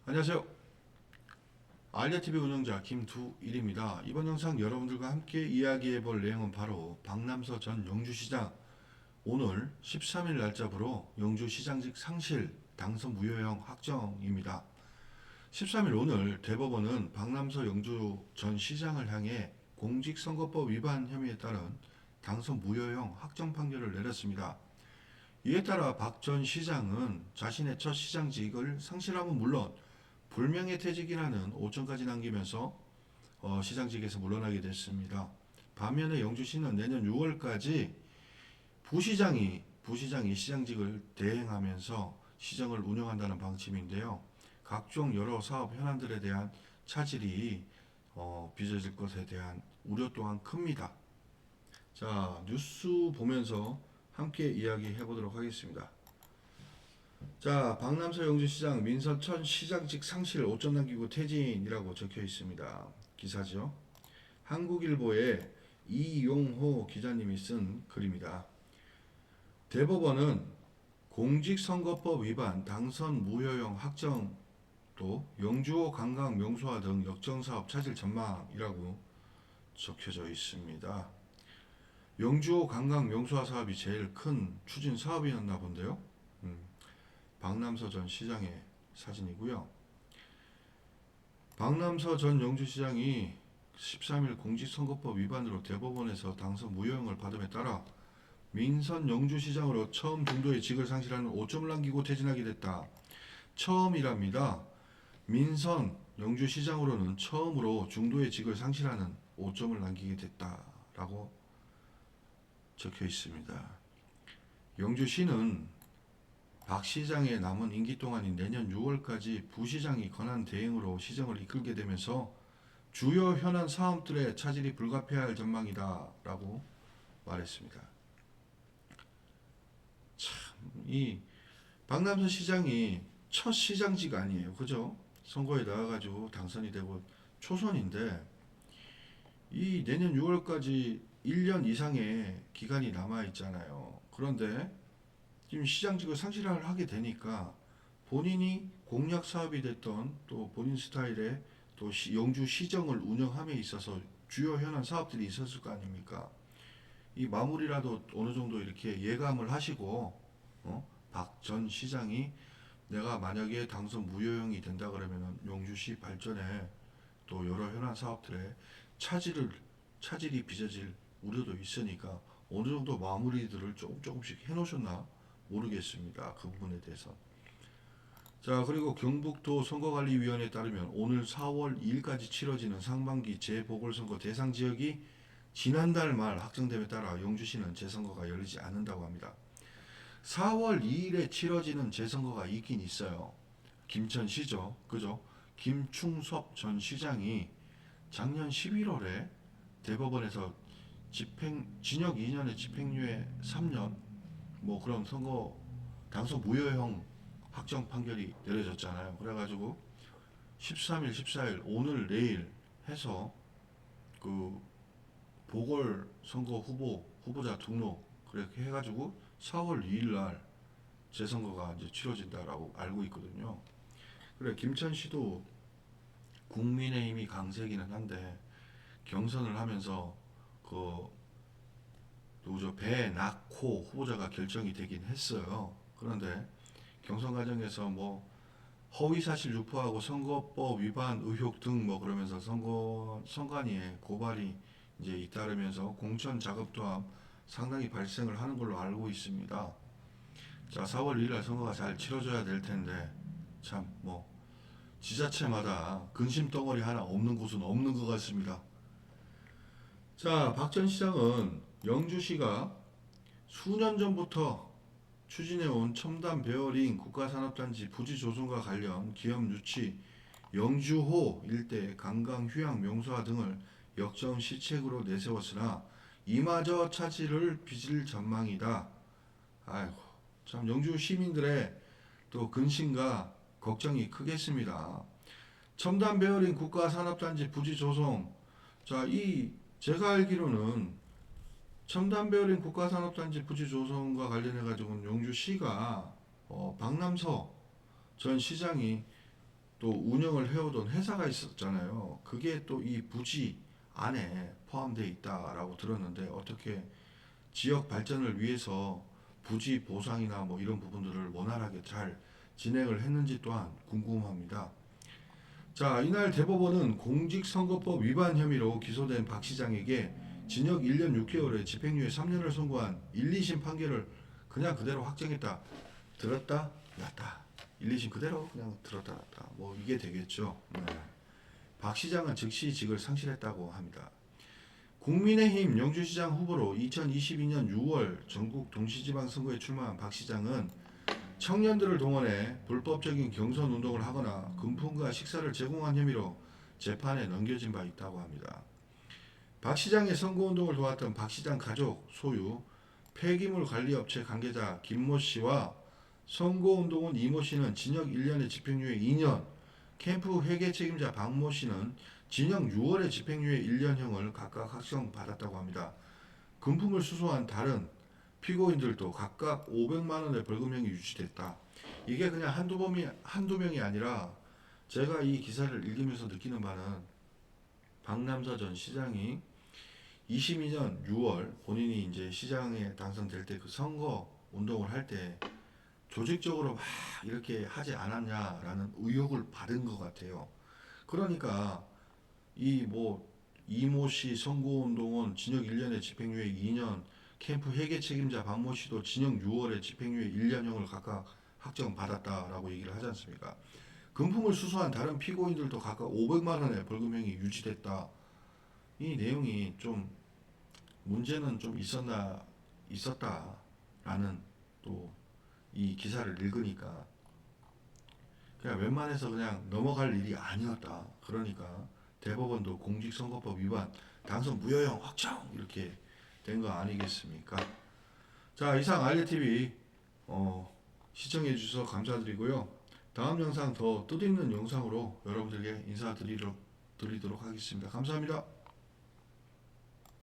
안녕하세요. 알리아TV 운영자 김두일입니다. 이번 영상 여러분들과 함께 이야기해 볼 내용은 바로 박남서 전 영주시장 오늘 13일 날짜부로 영주시장직 상실 당선 무효형 확정입니다. 13일 오늘 대법원은 박남서 영주 전 시장을 향해 공직선거법 위반 혐의에 따른 당선 무효형 확정 판결을 내렸습니다. 이에 따라 박 전 시장은 자신의 첫 시장직을 상실함은 물론 불명예 퇴직이라는 5천까지 남기면서 시장직에서 물러나게 됐습니다. 반면에 영주시는 내년 6월까지 부시장이 시장직을 대행하면서 시정을 운영한다는 방침인데요. 각종 여러 사업 현안들에 대한 차질이 빚어질 것에 대한 우려 또한 큽니다. 자, 뉴스 보면서 함께 이야기해 보도록 하겠습니다. 자, 박남서 영주시장 민선천 시장직 상실 5점 남기고 퇴진이라고 적혀 있습니다. 기사죠. 한국일보의 이용호 기자님이 쓴 글입니다. 대법원은 공직선거법 위반 당선 무효형 확정 또 영주호 관광 명소화 등 역정사업 차질 전망이라고 적혀져 있습니다. 영주호 관광 명소화 사업이 제일 큰 추진 사업이었나 본데요. 박남서 전 시장의 사진이고요. 박남서 전 영주시장이 13일 공직선거법 위반으로 대법원에서 당선 무효형을 받음에 따라 민선 영주시장으로 처음 중도의 직을 상실하는 5점을 남기고 퇴진하게 됐다. 처음이랍니다. 민선 영주시장으로는 처음으로 중도의 직을 상실하는 5점을 남기게 됐다라고 적혀 있습니다. 영주시는 박 시장의 남은 임기 동안인 내년 6월까지 부시장이 권한 대행으로 시정을 이끌게 되면서 주요 현안 사업들의 차질이 불가피할 전망이다라고 말했습니다. 참, 이 박남선 시장이 첫 시장직 아니에요, 그죠? 선거에 나와가지고 당선이 되고 초선인데 이 내년 6월까지 1년 이상의 기간이 남아 있잖아요. 그런데 지금 시장직을 상실을 하게 되니까 본인이 공약 사업이 됐던 또 본인 스타일의 또 영주 시정을 운영함에 있어서 주요 현안 사업들이 있었을 거 아닙니까? 이 마무리라도 어느 정도 이렇게 예감을 하시고 박 전 시장이 내가 만약에 당선 무효형이 된다 그러면은 영주시 발전에 또 여러 현안 사업들에 차질이 빚어질 우려도 있으니까 어느 정도 마무리들을 조금씩 해놓으셨나 모르겠습니다. 그 부분에 대해서. 자, 그리고 경북도 선거관리위원회에 따르면 오늘 4월 2일까지 치러지는 상반기 재보궐선거 대상 지역이 지난달 말 확정됨에 따라 영주시는 재선거가 열리지 않는다고 합니다. 4월 2일에 치러지는 재선거가 있긴 있어요. 김천시죠. 그죠? 김충섭 전 시장이 작년 11월에 대법원에서 징역 2년에 집행유예 3년 뭐 그런 선거 당선 무효형 확정 판결이 내려졌잖아요. 그래가지고 13일, 14일 오늘 내일 해서 그 보궐 선거 후보자 등록 그렇게 해가지고 4월 2일 날 재선거가 이제 치러진다라고 알고 있거든요. 그래 김천시도 국민의힘이 강세기는 한데 경선을 하면서 그 누구죠 배낙호 후보자가 결정이 되긴 했어요. 그런데 경선 과정에서 뭐 허위 사실 유포하고 선거법 위반 의혹 등 뭐 그러면서 선관위에 고발이 이제 잇따르면서 공천 자금 또한 상당히 발생을 하는 걸로 알고 있습니다. 자, 4월 1일 날 선거가 잘 치러져야 될 텐데 참 뭐 지자체마다 근심 덩어리 하나 없는 곳은 없는 것 같습니다. 자, 박 전 시장은 영주시가 수년 전부터 추진해온 첨단 베어링 국가산업단지 부지 조성과 관련 기업 유치, 영주호 일대 관광 휴양 명소화 등을 역점 시책으로 내세웠으나 이마저 차질을 빚을 전망이다. 아이고, 참 영주 시민들의 또 근심과 걱정이 크겠습니다. 첨단 베어링 국가산업단지 부지 조성. 자, 제가 알기로는 첨단 베어링 국가산업단지 부지 조성과 관련해 가지고는 영주시가 박남서 전 시장이 또 운영을 해오던 회사가 있었잖아요. 그게 또 이 부지 안에 포함되어 있다라고 들었는데 어떻게 지역 발전을 위해서 부지 보상이나 뭐 이런 부분들을 원활하게 잘 진행을 했는지 또한 궁금합니다. 자, 이날 대법원은 공직선거법 위반 혐의로 기소된 박 시장에게 징역 1년 6개월에 집행유예 3년을 선고한 1, 2심 판결을 그냥 그대로 확정했다. 들었다 놨다. 1, 2심 그대로 그냥 들었다 놨다. 뭐 이게 되겠죠. 네. 박 시장은 즉시 직을 상실했다고 합니다. 국민의힘 영주시장 후보로 2022년 6월 전국 동시지방선거에 출마한 박 시장은 청년들을 동원해 불법적인 경선 운동을 하거나 금품과 식사를 제공한 혐의로 재판에 넘겨진 바 있다고 합니다. 박 시장의 선거운동을 도왔던 박 시장 가족 소유 폐기물 관리업체 관계자 김모 씨와 선거운동원 이모 씨는 징역 1년에 집행유예 2년, 캠프 회계 책임자 박모 씨는 징역 6월에 집행유예 1년형을 각각 확정받았다고 합니다. 금품을 수수한 다른 피고인들도 각각 500만 원의 벌금형이 유지됐다. 이게 그냥 한두 명이 아니라 제가 이 기사를 읽으면서 느끼는 바는 박남서 전 시장이 22년 6월 본인이 이제 시장에 당선될 때 그 선거 운동을 할 때 조직적으로 막 이렇게 하지 않았냐라는 의혹을 받은 것 같아요. 그러니까 이 뭐 이모 씨 선거운동은 징역 1년에 집행유예 2년, 캠프 회계 책임자 박모 씨도 징역 6월에 집행유예 1년형을 각각 확정받았다라고 얘기를 하지 않습니까? 금품을 수수한 다른 피고인들도 각각 500만 원의 벌금형이 유지됐다. 이 내용이 좀 문제는 좀 있었다라는 또 이 기사를 읽으니까 그냥 웬만해서 그냥 넘어갈 일이 아니었다. 그러니까 대법원도 공직선거법 위반 당선 무효형 확정 이렇게 된 거 아니겠습니까? 자, 이상 알레TV 시청해 주셔서 감사드리고요. 다음 영상 더 뜻있는 영상으로 여러분들에게 인사드리도록 하겠습니다. 감사합니다.